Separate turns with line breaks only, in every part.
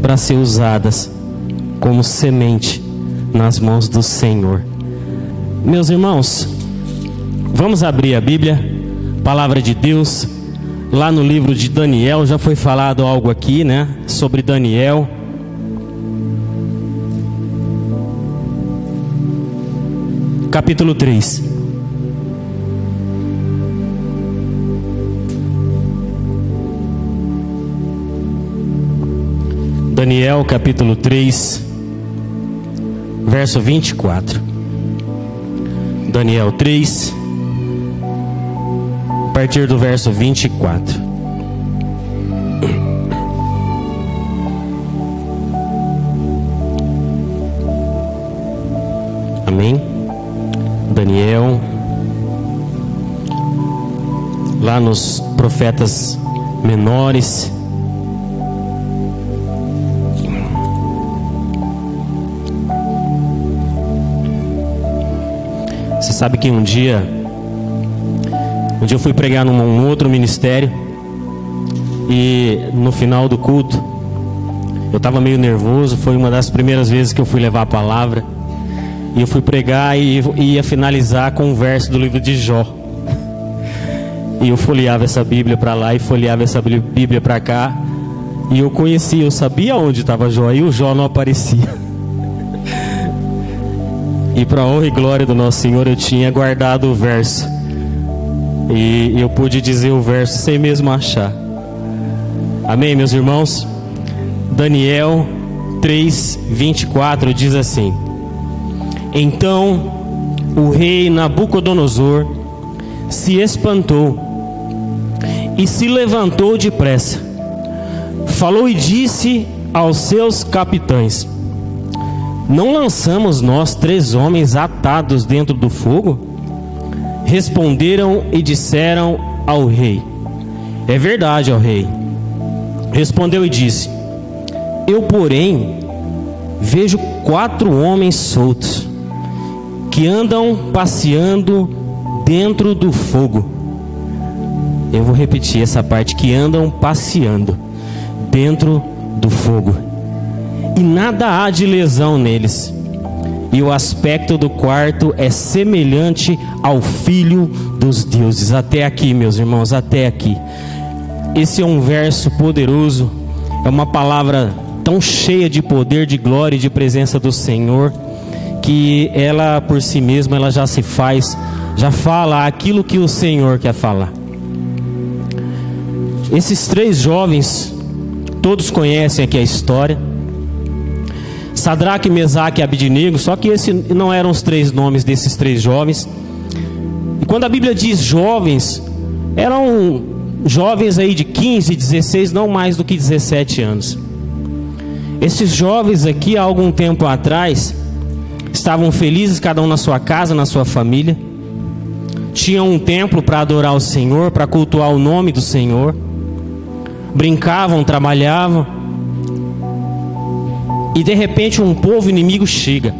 para ser usadas como semente nas mãos do Senhor. Meus irmãos, vamos abrir a Bíblia, Palavra de Deus, lá no livro de Daniel. Já foi falado algo aqui, né, sobre Daniel. Capítulo 3. Daniel, capítulo 3, verso 24. Daniel 3, a partir do verso 24. Amém? Daniel, lá nos profetas menores. Você sabe que um dia eu fui pregar num outro ministério, e no final do culto eu estava meio nervoso. Foi uma das primeiras vezes que eu fui levar a palavra, e eu fui pregar e ia finalizar com um verso do livro de Jó. E eu folheava essa Bíblia para lá e folheava essa Bíblia para cá, e eu sabia onde estava Jó, e o Jó não aparecia. E para a honra e glória do nosso Senhor, eu tinha guardado o verso, e eu pude dizer o verso sem mesmo achar. Amém, meus irmãos? Daniel 3, 24 diz assim: Então o rei Nabucodonosor se espantou e se levantou depressa, falou e disse aos seus capitães: Não lançamos nós 3 homens atados dentro do fogo? Responderam e disseram ao rei: É verdade, ó rei. Respondeu e disse: Eu, porém, vejo 4 homens soltos, que andam passeando dentro do fogo. Eu vou repetir essa parte: que andam passeando dentro do fogo, e nada há de lesão neles, e o aspecto do quarto é semelhante ao Filho dos deuses. Até aqui, meus irmãos, até aqui. Esse é um verso poderoso, é uma palavra tão cheia de poder, de glória e de presença do Senhor, que ela por si mesma, ela já se faz, já fala aquilo que o Senhor quer falar. Esses 3 jovens, todos conhecem aqui a história: Sadraque, Mesaque e Abidnego. Só que esses não eram os 3 nomes desses 3 jovens. E quando a Bíblia diz jovens, eram jovens aí de 15, 16, não mais do que 17 anos. Esses jovens aqui, há algum tempo atrás, estavam felizes, cada um na sua casa, na sua família. Tinham um templo para adorar o Senhor, para cultuar o nome do Senhor. Brincavam, trabalhavam. E de repente um povo inimigo chega.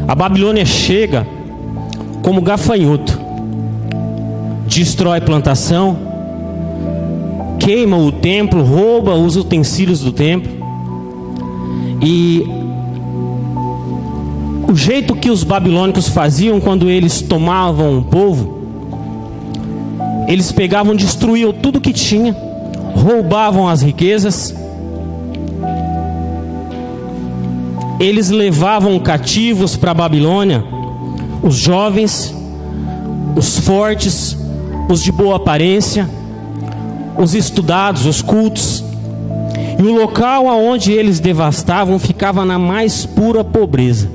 A Babilônia chega como gafanhoto, destrói plantação, queima o templo, rouba os utensílios do templo. E o jeito que os babilônicos faziam quando eles tomavam um povo, eles pegavam, destruíam tudo que tinha, roubavam as riquezas, eles levavam cativos para a Babilônia os jovens, os fortes, os de boa aparência, os estudados, os cultos. E o local aonde eles devastavam ficava na mais pura pobreza.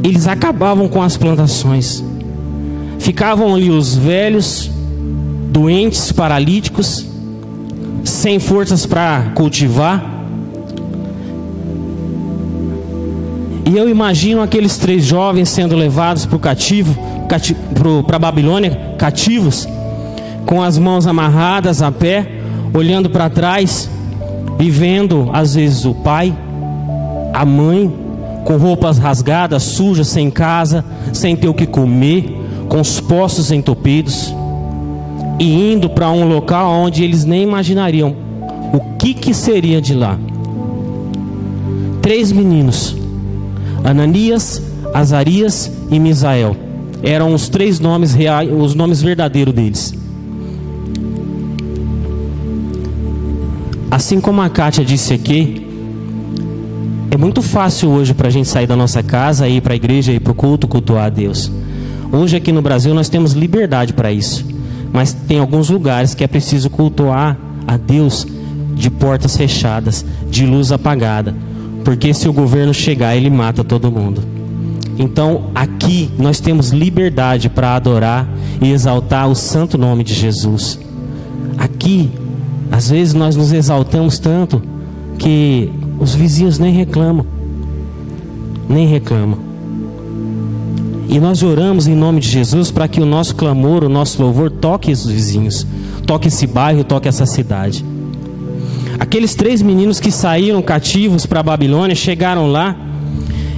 Eles acabavam com as plantações. Ficavam ali os velhos, doentes, paralíticos, sem forças para cultivar. E eu imagino aqueles 3 jovens sendo levados para a Babilônia, cativos, com as mãos amarradas a pé, olhando para trás e vendo às vezes o pai, a mãe, com roupas rasgadas, sujas, sem casa, sem ter o que comer, com os poços entupidos, e indo para um local onde eles nem imaginariam o que seria de lá. 3 meninos, Ananias, Azarias e Misael, eram os 3 nomes reais, os nomes verdadeiros deles. Assim como a Kátia disse aqui, é muito fácil hoje para a gente sair da nossa casa, ir para a igreja, ir para o culto, cultuar a Deus. Hoje aqui no Brasil nós temos liberdade para isso, mas tem alguns lugares que é preciso cultuar a Deus de portas fechadas, de luz apagada, porque se o governo chegar, ele mata todo mundo. Então aqui nós temos liberdade para adorar e exaltar o santo nome de Jesus. Aqui, às vezes nós nos exaltamos tanto que os vizinhos nem reclamam. E nós oramos em nome de Jesus para que o nosso clamor, o nosso louvor toque os vizinhos, toque esse bairro, toque essa cidade. Aqueles 3 meninos que saíram cativos para a Babilônia, chegaram lá,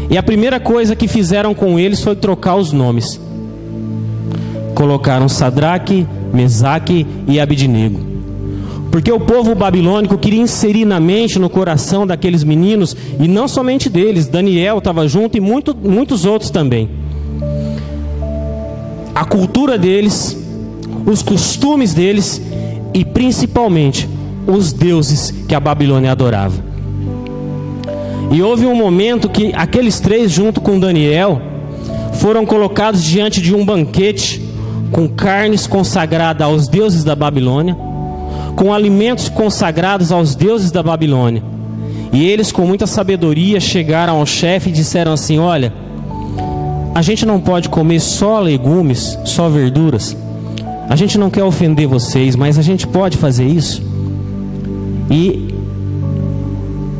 e a primeira coisa que fizeram com eles foi trocar os nomes. Colocaram Sadraque, Mesaque e Abidnego. Porque o povo babilônico queria inserir na mente, no coração daqueles meninos, e não somente deles, Daniel estava junto e muitos outros também, a cultura deles, os costumes deles e principalmente os deuses que a Babilônia adorava. E houve um momento que aqueles 3, junto com Daniel, foram colocados diante de um banquete com carnes consagradas aos deuses da Babilônia, com alimentos consagrados aos deuses da Babilônia. E eles, com muita sabedoria, chegaram ao chefe e disseram assim: olha, a gente não pode comer só legumes, só verduras. A gente não quer ofender vocês, mas a gente pode fazer isso. E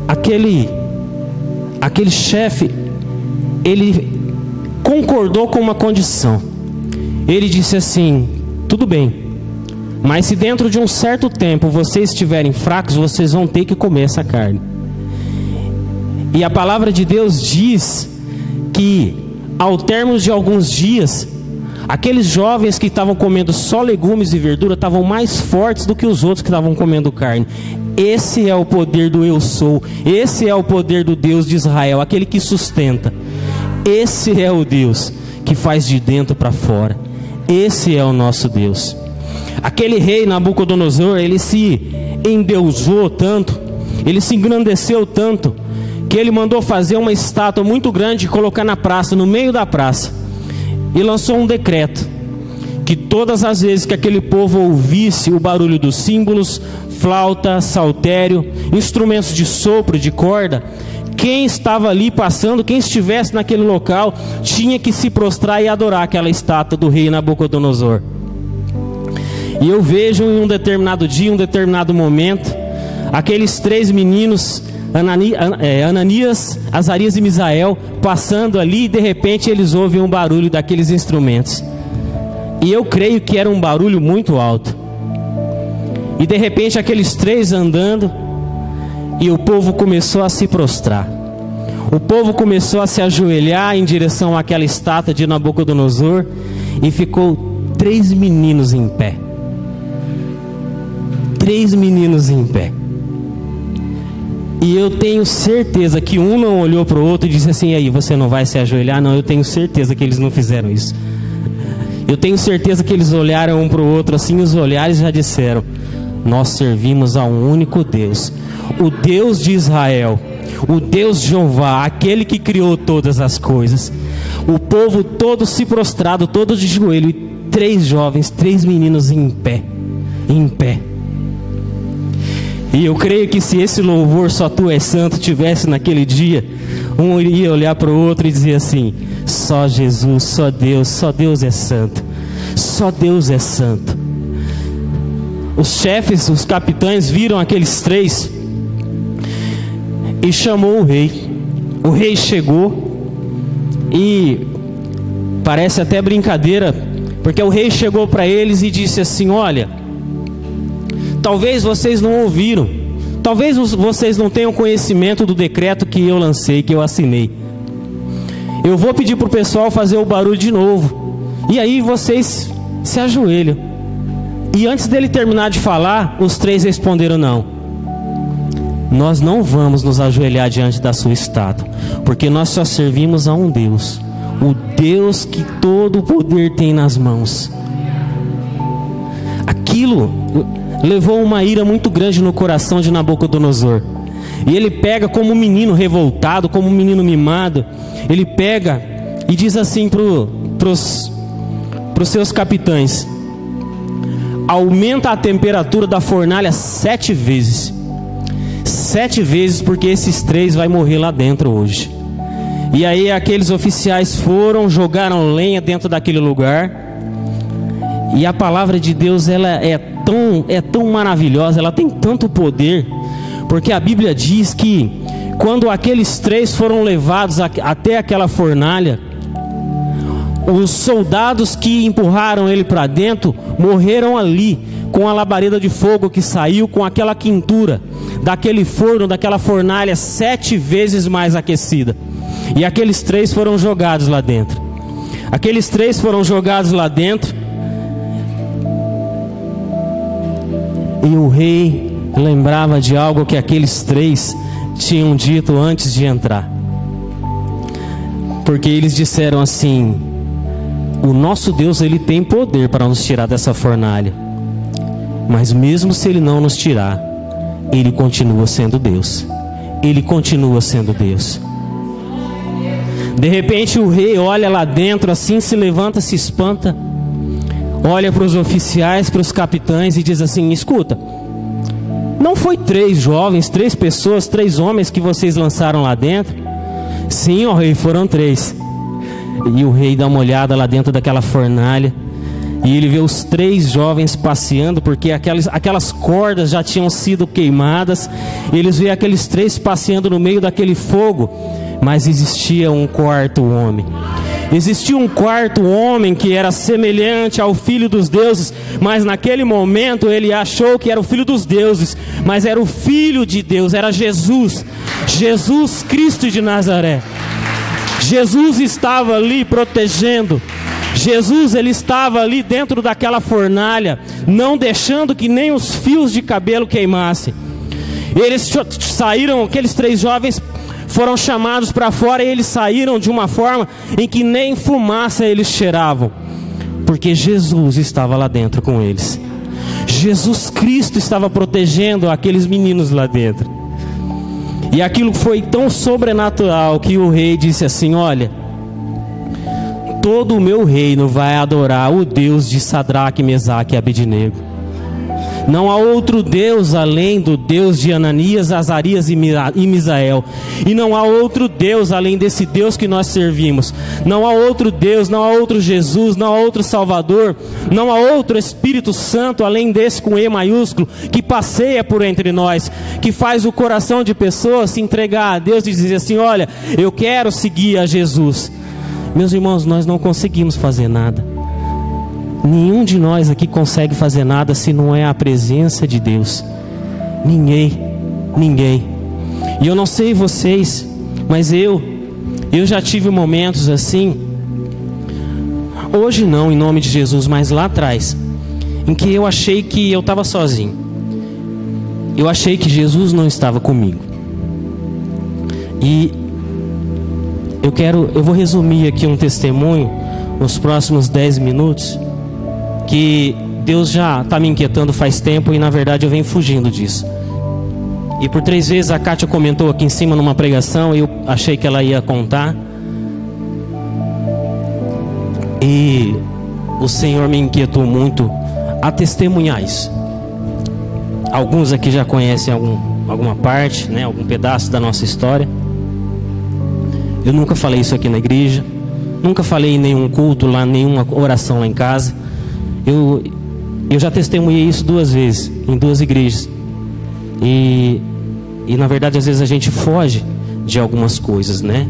aquele chefe, ele concordou com uma condição. Ele disse assim: tudo bem, mas se dentro de um certo tempo vocês estiverem fracos, vocês vão ter que comer essa carne. E a palavra de Deus diz que ao término de alguns dias, aqueles jovens que estavam comendo só legumes e verdura estavam mais fortes do que os outros que estavam comendo carne. Esse é o poder do eu sou. Esse é o poder do Deus de Israel, aquele que sustenta. Esse é o Deus que faz de dentro para fora. Esse é o nosso Deus. Aquele rei Nabucodonosor, ele se endeusou tanto, ele se engrandeceu tanto, que ele mandou fazer uma estátua muito grande e colocar na praça, no meio da praça, e lançou um decreto que todas as vezes que aquele povo ouvisse o barulho dos símbolos, flauta, saltério, instrumentos de sopro, de corda, quem estava ali passando, quem estivesse naquele local, tinha que se prostrar e adorar aquela estátua do rei Nabucodonosor. E eu vejo em um determinado dia, um determinado momento, aqueles 3 meninos, Ananias, Azarias e Misael, passando ali, e de repente eles ouvem um barulho daqueles instrumentos. E eu creio que era um barulho muito alto. E de repente aqueles 3 andando, e o povo começou a se prostrar. O povo começou a se ajoelhar em direção àquela estátua de Nabucodonosor, e ficou 3 meninos em pé. 3 meninos em pé. E eu tenho certeza que um não olhou para o outro e disse assim: e aí, você não vai se ajoelhar? Não, eu tenho certeza que eles não fizeram isso. Eu tenho certeza que eles olharam um para o outro assim, e os olhares já disseram: nós servimos a um único Deus, o Deus de Israel, o Deus Jeová, aquele que criou todas as coisas. O povo todo se prostrado, todo de joelho, e 3 jovens, 3 meninos em pé, em pé. E eu creio que se esse louvor Só Tu És Santo tivesse naquele dia, um iria olhar para o outro e dizer assim: só Jesus, só Deus é santo, só Deus é santo. Os chefes, os capitães viram aqueles 3 e chamou o rei. O rei chegou e parece até brincadeira, porque o rei chegou para eles e disse assim: olha, talvez vocês não ouviram, talvez vocês não tenham conhecimento do decreto que eu lancei, que eu assinei. Eu vou pedir para o pessoal fazer o barulho de novo, e aí vocês se ajoelham. E antes dele terminar de falar, os 3 responderam: não, nós não vamos nos ajoelhar diante da sua estátua, porque nós só servimos a um Deus, o Deus que todo o poder tem nas mãos. Aquilo levou uma ira muito grande no coração de Nabucodonosor. E ele pega, como um menino revoltado, como um menino mimado, ele pega e diz assim para os seus capitães: aumenta a temperatura da fornalha 7 vezes. 7 vezes, porque esses 3 vai morrer lá dentro hoje. E aí aqueles oficiais foram, jogaram lenha dentro daquele lugar. E a palavra de Deus, ela é tão maravilhosa, ela tem tanto poder, porque a Bíblia diz que quando aqueles 3 foram levados até aquela fornalha, os soldados que empurraram ele para dentro morreram ali, com a labareda de fogo que saiu, com aquela quintura daquele forno, daquela fornalha 7 vezes mais aquecida. E aqueles 3 foram jogados lá dentro. Aqueles 3 foram jogados lá dentro. E o rei lembrava de algo que aqueles 3 tinham dito antes de entrar. Porque eles disseram assim: o nosso Deus, ele tem poder para nos tirar dessa fornalha. Mas mesmo se ele não nos tirar, ele continua sendo Deus. Ele continua sendo Deus. De repente o rei olha lá dentro assim, se levanta, se espanta, olha para os oficiais, para os capitães e diz assim: escuta, não foi 3 jovens, 3 pessoas, 3 homens que vocês lançaram lá dentro? Sim, ó rei, foram 3. E o rei dá uma olhada lá dentro daquela fornalha, e ele vê os 3 jovens passeando, porque aquelas cordas já tinham sido queimadas. Eles vê aqueles 3 passeando no meio daquele fogo. Mas existia um 4º homem. Existia um 4º homem que era semelhante ao Filho dos deuses, mas naquele momento ele achou que era o Filho dos deuses, mas era o Filho de Deus, era Jesus, Jesus Cristo de Nazaré. Jesus estava ali protegendo. Jesus, ele estava ali dentro daquela fornalha, não deixando que nem os fios de cabelo queimassem. Eles saíram, aqueles 3 jovens foram chamados para fora, e eles saíram de uma forma em que nem fumaça eles cheiravam, porque Jesus estava lá dentro com eles. Jesus Cristo estava protegendo aqueles meninos lá dentro. E aquilo foi tão sobrenatural que o rei disse assim: olha, todo o meu reino vai adorar o Deus de Sadraque, Mesaque e Abednego. Não há outro Deus além do Deus de Ananias, Azarias e Misael. E não há outro Deus além desse Deus que nós servimos. Não há outro Deus, não há outro Jesus, não há outro Salvador, não há outro Espírito Santo além desse com E maiúsculo, que passeia por entre nós, que faz o coração de pessoas se entregar a Deus e dizer assim: olha, eu quero seguir a Jesus. Meus irmãos, nós não conseguimos fazer nada. Nenhum de nós aqui consegue fazer nada se não é a presença de Deus. Ninguém. E eu não sei vocês, mas eu já tive momentos assim, hoje não, em nome de Jesus, mas lá atrás, em que eu achei que eu estava sozinho. Eu achei que Jesus não estava comigo. E eu vou resumir aqui um testemunho nos próximos 10 minutos, que Deus já está me inquietando faz tempo, e na verdade eu venho fugindo disso. E por 3 vezes a Kátia comentou aqui em cima numa pregação, e eu achei que ela ia contar, e o Senhor me inquietou muito a testemunhar isso. Alguns aqui já conhecem alguma parte, né, algum pedaço da nossa história. Eu nunca falei isso aqui na igreja, nunca falei em nenhum culto lá, nenhuma oração lá em casa. Eu já testemunhei isso 2 vezes, em 2 igrejas. E na verdade às vezes a gente foge de algumas coisas, né?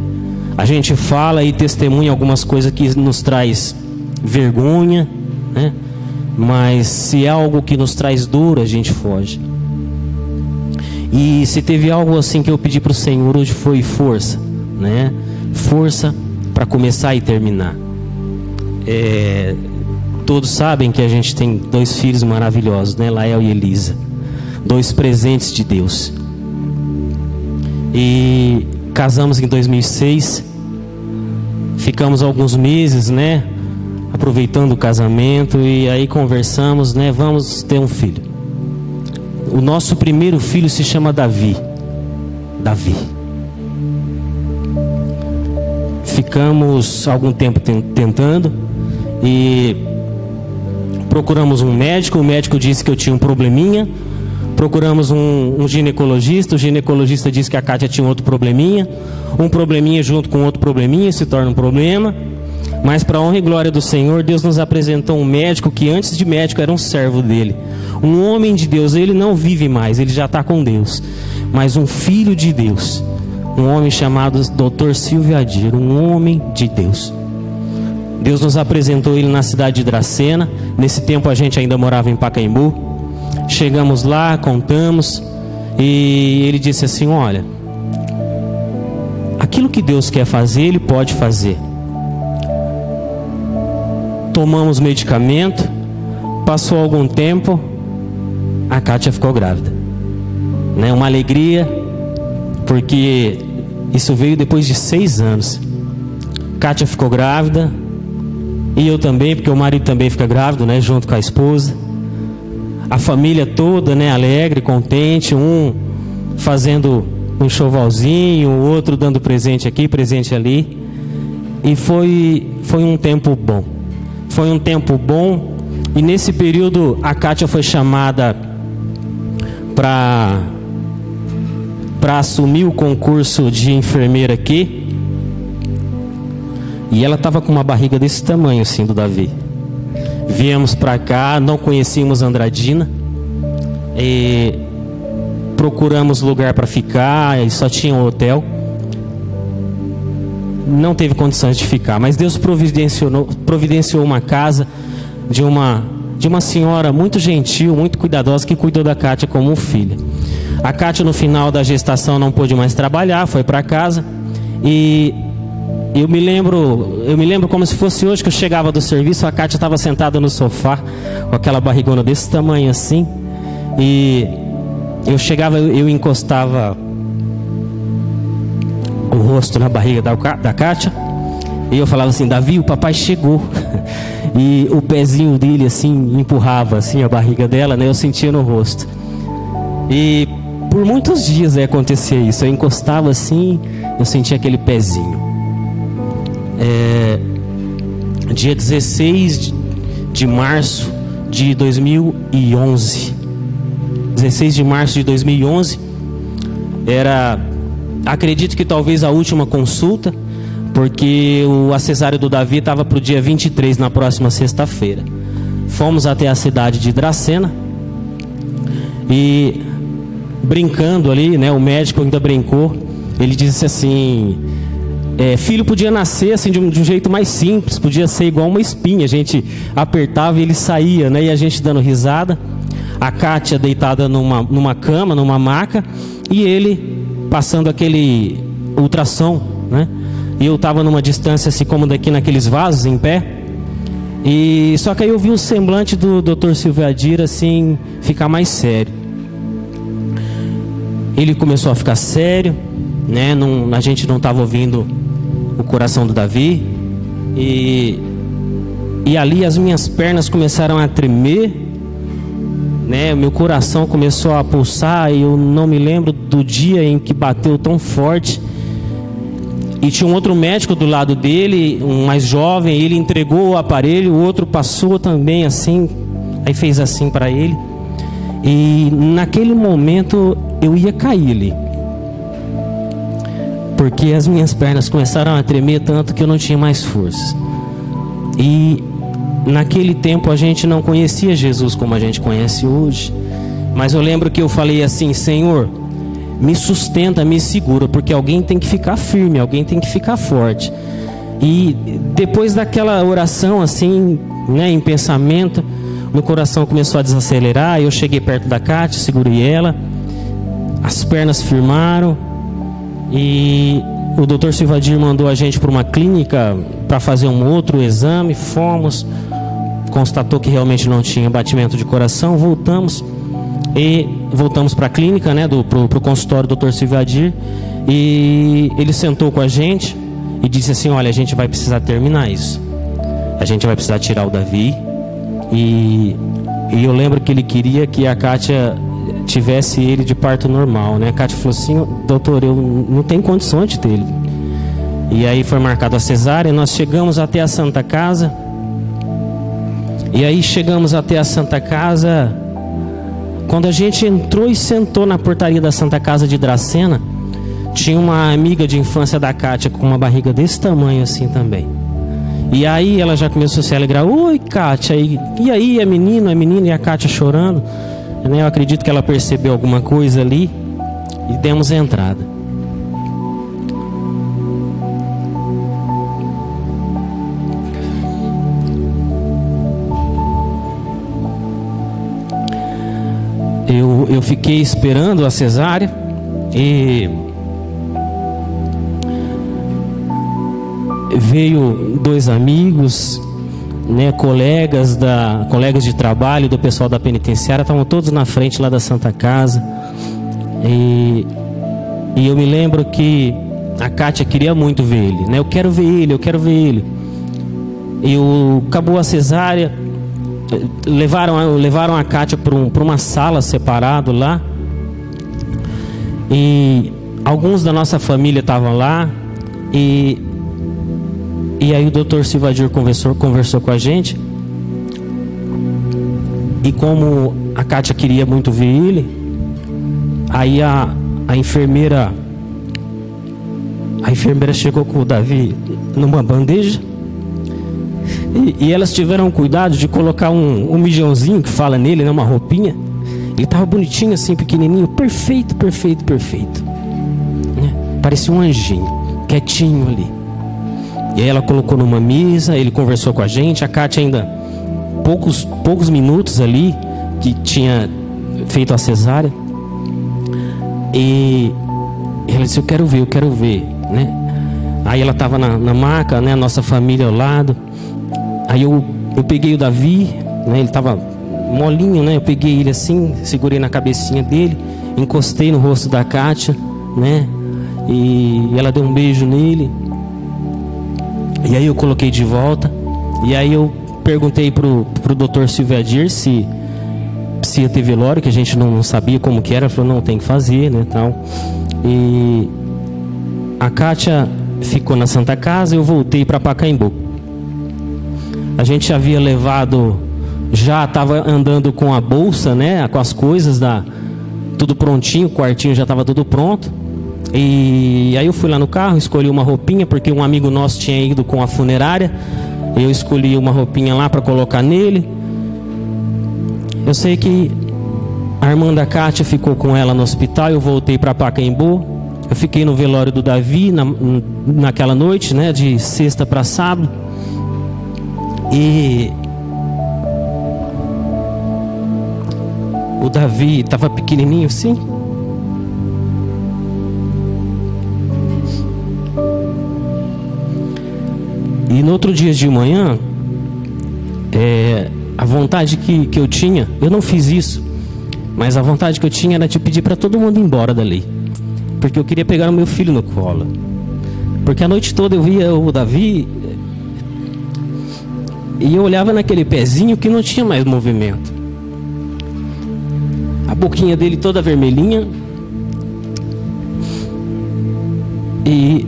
A gente fala e testemunha algumas coisas que nos traz vergonha, né? Mas se é algo que nos traz dor, a gente foge. E se teve algo assim que eu pedi para o Senhor hoje, foi força, né? Força para começar e terminar. Todos sabem que a gente tem 2 filhos maravilhosos, né? Lael e Elisa. 2 presentes de Deus. E casamos em 2006. Ficamos alguns meses, né, aproveitando o casamento, e aí conversamos, né, vamos ter um filho. O nosso primeiro filho se chama Davi. Ficamos algum tempo tentando e procuramos um médico. O médico disse que eu tinha um probleminha. Procuramos um ginecologista. O ginecologista disse que a Kátia tinha outro probleminha. Um probleminha junto com outro probleminha se torna um problema. Mas para a honra e glória do Senhor, Deus nos apresentou um médico que antes de médico era um servo dele, um homem de Deus. Ele não vive mais, ele já está com Deus, mas um filho de Deus, um homem chamado Dr. Silvio Adir, um homem de Deus. Deus nos apresentou ele na cidade de Dracena. Nesse tempo a gente ainda morava em Pacaembu. Chegamos lá, contamos, e ele disse assim: olha, aquilo que Deus quer fazer, Ele pode fazer. Tomamos medicamento, passou algum tempo, a Kátia ficou grávida, né? Uma alegria, porque isso veio depois de 6 anos. Kátia ficou grávida, e eu também, porque o marido também fica grávido, né, junto com a esposa. A família toda, né, alegre, contente, um fazendo um enxovalzinho, o outro dando presente aqui, presente ali. E foi um tempo bom. Foi um tempo bom. E nesse período a Kátia foi chamada para assumir o concurso de enfermeira aqui. E ela estava com uma barriga desse tamanho assim, do Davi. Viemos para cá, não conhecíamos Andradina, e procuramos lugar para ficar, e só tinha um hotel. Não teve condições de ficar, mas Deus providenciou uma casa de uma senhora muito gentil, muito cuidadosa, que cuidou da Kátia como um filho. A Kátia, no final da gestação, não pôde mais trabalhar, foi para casa. E eu me lembro como se fosse hoje, que eu chegava do serviço, a Kátia estava sentada no sofá, com aquela barrigona desse tamanho assim. E eu chegava, eu encostava o rosto na barriga da Kátia, e eu falava assim: Davi, o papai chegou. E o pezinho dele assim empurrava assim a barriga dela, né? Eu sentia no rosto. E por muitos dias acontecia isso. Eu encostava assim, eu sentia aquele pezinho. Dia 16 de março de 2011. 16 de março de 2011 era, acredito que talvez a última consulta, porque a cesárea do Davi estava para o dia 23, na próxima sexta-feira. Fomos até a cidade de Dracena e, brincando ali, né, o médico ainda brincou. Ele disse assim: filho podia nascer assim de um jeito mais simples, podia ser igual uma espinha, a gente apertava e ele saía, né? E a gente dando risada, a Kátia deitada numa cama, numa maca, e ele passando aquele ultrassom, né? E eu estava numa distância assim como daqui, naqueles vasos, em pé. E só que aí eu vi o semblante do Dr. Silvio Adir assim ficar mais sério. Ele começou a ficar sério, né? A gente não estava ouvindo o coração do Davi. E ali as minhas pernas começaram a tremer, né? Meu coração começou a pulsar, e eu não me lembro do dia em que bateu tão forte. E tinha um outro médico do lado dele, um mais jovem, ele entregou o aparelho, o outro passou também assim, aí fez assim para ele. E naquele momento eu ia cair ali, porque as minhas pernas começaram a tremer tanto que eu não tinha mais forças. E naquele tempo a gente não conhecia Jesus como a gente conhece hoje, mas eu lembro que eu falei assim: Senhor, me sustenta, me segura, porque alguém tem que ficar firme, alguém tem que ficar forte. E depois daquela oração assim, né, em pensamento, meu coração começou a desacelerar. Eu cheguei perto da Kátia, segurei ela, as pernas firmaram, e o Dr. Silvio Adir mandou a gente para uma clínica para fazer um outro exame. Fomos, constatou que realmente não tinha batimento de coração. Voltamos para a clínica, né, pro consultório do Dr. Silvio Adir. E ele sentou com a gente e disse assim: olha, a gente vai precisar terminar isso. A gente vai precisar tirar o Davi. E eu lembro que ele queria que a Kátia tivesse ele de parto normal, né? A Kátia falou assim: doutor, eu não tenho condições de ter ele. E aí foi marcada a cesárea. Nós chegamos até a Santa Casa. E aí chegamos até a Santa Casa. Quando a gente entrou e sentou na portaria da Santa Casa de Dracena, tinha uma amiga de infância da Kátia com uma barriga desse tamanho assim também. E aí ela já começou a se alegrar: oi, Kátia, e aí é menino, e a Kátia chorando, né? Eu acredito que ela percebeu alguma coisa ali e demos a entrada. Eu fiquei esperando a cesárea e veio 2 amigos, né, colegas de trabalho do pessoal da penitenciária, estavam todos na frente lá da Santa Casa. E eu me lembro que a Kátia queria muito ver ele, né? Eu quero ver ele. E acabou a cesárea. Levaram a Kátia para uma sala separada lá. E alguns da nossa família estavam lá. E aí o doutor Silvadir conversou com a gente. E como a Kátia queria muito ver ele, aí a enfermeira chegou com o Davi numa bandeja. E elas tiveram cuidado de colocar um mijãozinho que fala nele, né, uma roupinha. Ele estava bonitinho assim, pequenininho, perfeito. Né? Parecia um anjinho, quietinho ali. E aí ela colocou numa mesa, ele conversou com a gente. A Kátia ainda, poucos minutos ali, que tinha feito a cesárea. E ela disse: eu quero ver, né? Aí ela estava na maca, né, a nossa família ao lado. Aí eu peguei o Davi, né, ele estava molinho, né? Eu peguei ele assim, segurei na cabecinha dele, encostei no rosto da Kátia, né? E ela deu um beijo nele. E aí eu coloquei de volta. E aí eu perguntei pro Dr. Silvadir se ia ter velório, que a gente não sabia como que era. Ele falou: não, tem que fazer, né, tal. E a Kátia ficou na Santa Casa e eu voltei para Pacaembu. A gente havia levado, já estava andando com a bolsa, né, com as coisas, tudo prontinho, o quartinho já estava tudo pronto. E aí eu fui lá no carro, escolhi uma roupinha, porque um amigo nosso tinha ido com a funerária. Eu escolhi uma roupinha lá para colocar nele. Eu sei que a irmã da Kátia ficou com ela no hospital. Eu voltei para Pacaembu. Eu fiquei no velório do Davi naquela noite, né, de sexta para sábado. E o Davi estava pequenininho assim. E no outro dia de manhã, a vontade que eu tinha, eu não fiz isso, mas a vontade que eu tinha era de pedir para todo mundo ir embora dali, porque eu queria pegar o meu filho no colo. Porque a noite toda eu via o Davi e eu olhava naquele pezinho que não tinha mais movimento, a boquinha dele toda vermelhinha. E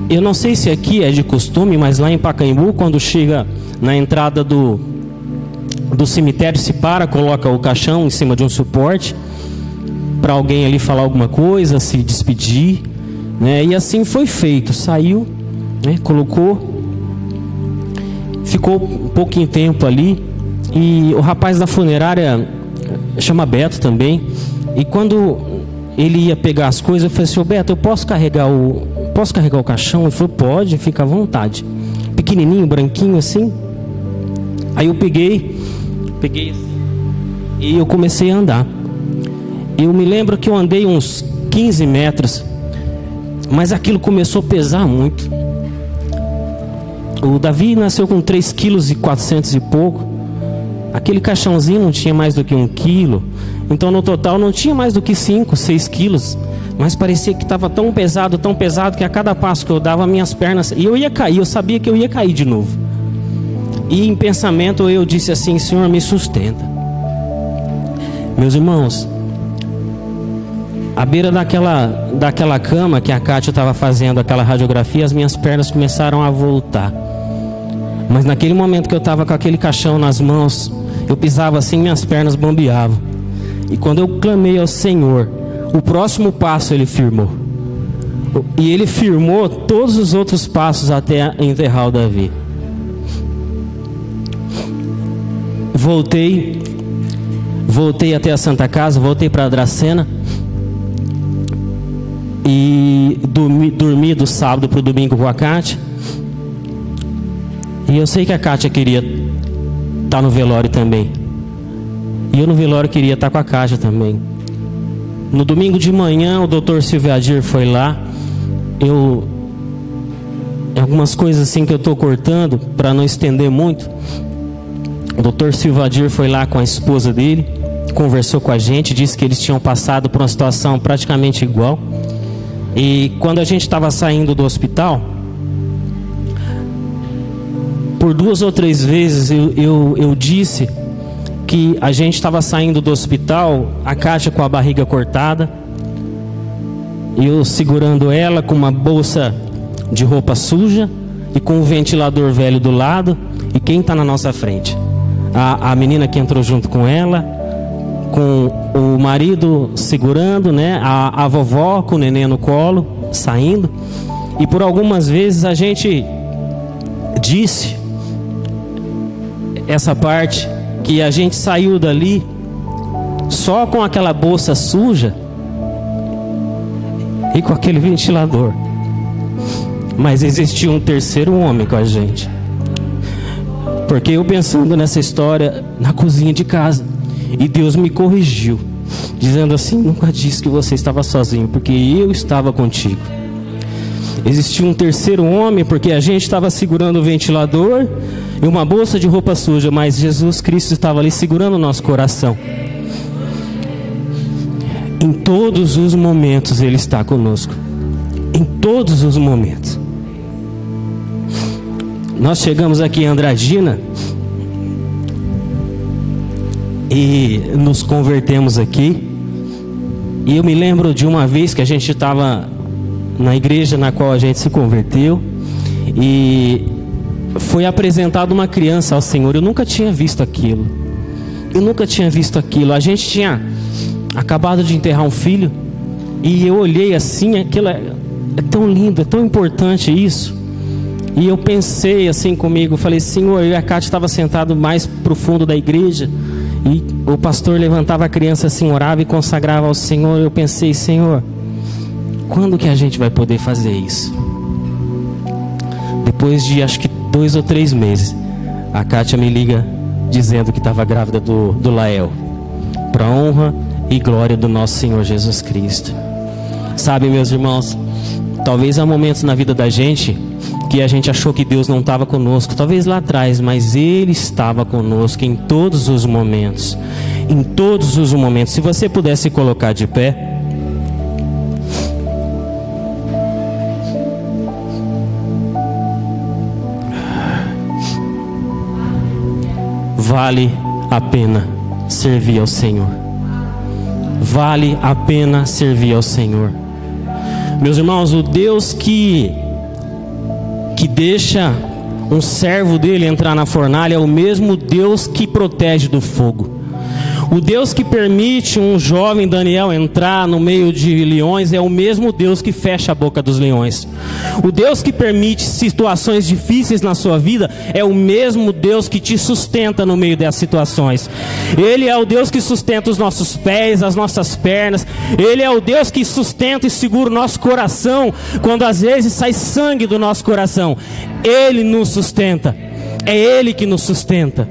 eu não sei se aqui é de costume, mas lá em Pacaembu, quando chega na entrada do cemitério, se coloca o caixão em cima de um suporte para alguém ali falar alguma coisa, se despedir, né? E assim foi feito. Saiu, né? Colocou, ficou um pouquinho tempo ali. E o rapaz da funerária, chama Beto também, e quando ele ia pegar as coisas, eu falei assim: ô Beto, eu posso carregar o caixão? Ele falou: pode, fica à vontade. Pequenininho, branquinho assim. Aí eu peguei e eu comecei a andar. Eu me lembro que eu andei uns 15 metros, mas aquilo começou a pesar muito. O Davi nasceu com 3,4 kg e pouco. Aquele caixãozinho não tinha mais do que 1 quilo. Então no total não tinha mais do que 5, 6 quilos Mas parecia que estava tão pesado que a cada passo que eu dava, minhas pernas, e eu ia cair, eu sabia que eu ia cair de novo. E em pensamento eu disse assim: Senhor, me sustenta. Meus irmãos, à beira daquela cama que a Kátia estava fazendo aquela radiografia, as minhas pernas começaram a voltar. Mas naquele momento que eu estava com aquele caixão nas mãos, eu pisava assim, minhas pernas bambeavam. E quando eu clamei ao Senhor, o próximo passo Ele firmou. E Ele firmou todos os outros passos até enterrar o Davi. Voltei até a Santa Casa, voltei para a Dracena. E dormi do sábado para o domingo com a Kátia. E eu sei que a Kátia queria estar no velório também. E eu no velório queria estar com a Kátia também. No domingo de manhã o Dr. Silvadir foi lá. Algumas coisas assim que eu estou cortando para não estender muito. O Dr. Silvadir foi lá com a esposa dele, conversou com a gente, disse que eles tinham passado por uma situação praticamente igual. E quando a gente estava saindo do hospital, por 2 ou 3 vezes eu disse que a gente estava saindo do hospital, a Kátia com a barriga cortada, eu segurando ela com uma bolsa de roupa suja e com um ventilador velho do lado. E quem está na nossa frente? A menina que entrou junto com ela, com o marido segurando, né? A vovó com o neném no colo, saindo. E por algumas vezes a gente disse essa parte, que a gente saiu dali só com aquela bolsa suja e com aquele ventilador. Mas existia um terceiro homem com a gente. Porque eu pensando nessa história na cozinha de casa, e Deus me corrigiu, dizendo assim: nunca disse que você estava sozinho, porque eu estava contigo. Existia um terceiro homem, porque a gente estava segurando o ventilador e uma bolsa de roupa suja, mas Jesus Cristo estava ali segurando o nosso coração. Em todos os momentos Ele está conosco. Em todos os momentos. Nós chegamos aqui em Andradina e nos convertemos aqui. E eu me lembro de uma vez que a gente estava na igreja na qual a gente se converteu e foi apresentada uma criança ao Senhor. Eu nunca tinha visto aquilo. A gente tinha acabado de enterrar um filho e eu olhei assim, aquilo é tão lindo, é tão importante isso. E eu pensei assim comigo, falei: Senhor, eu e a Kátia estava sentado mais pro fundo da igreja e o pastor levantava a criança assim, orava e consagrava ao Senhor. Eu pensei: Senhor, quando que a gente vai poder fazer isso? Depois de acho que 2 ou 3 meses, a Kátia me liga dizendo que estava grávida do Lael, para honra e glória do nosso Senhor Jesus Cristo. Sabe, meus irmãos, talvez há momentos na vida da gente que a gente achou que Deus não estava conosco, talvez lá atrás, mas Ele estava conosco em todos os momentos. Em todos os momentos. Se você pudesse colocar de pé. Vale a pena servir ao Senhor. Vale a pena servir ao Senhor. Meus irmãos, o Deus que deixa um servo dele entrar na fornalha é o mesmo Deus que protege do fogo. O Deus que permite um jovem Daniel entrar no meio de leões é o mesmo Deus que fecha a boca dos leões. O Deus que permite situações difíceis na sua vida é o mesmo Deus que te sustenta no meio dessas situações. Ele é o Deus que sustenta os nossos pés, as nossas pernas. Ele é o Deus que sustenta e segura o nosso coração quando às vezes sai sangue do nosso coração. Ele nos sustenta. É Ele que nos sustenta.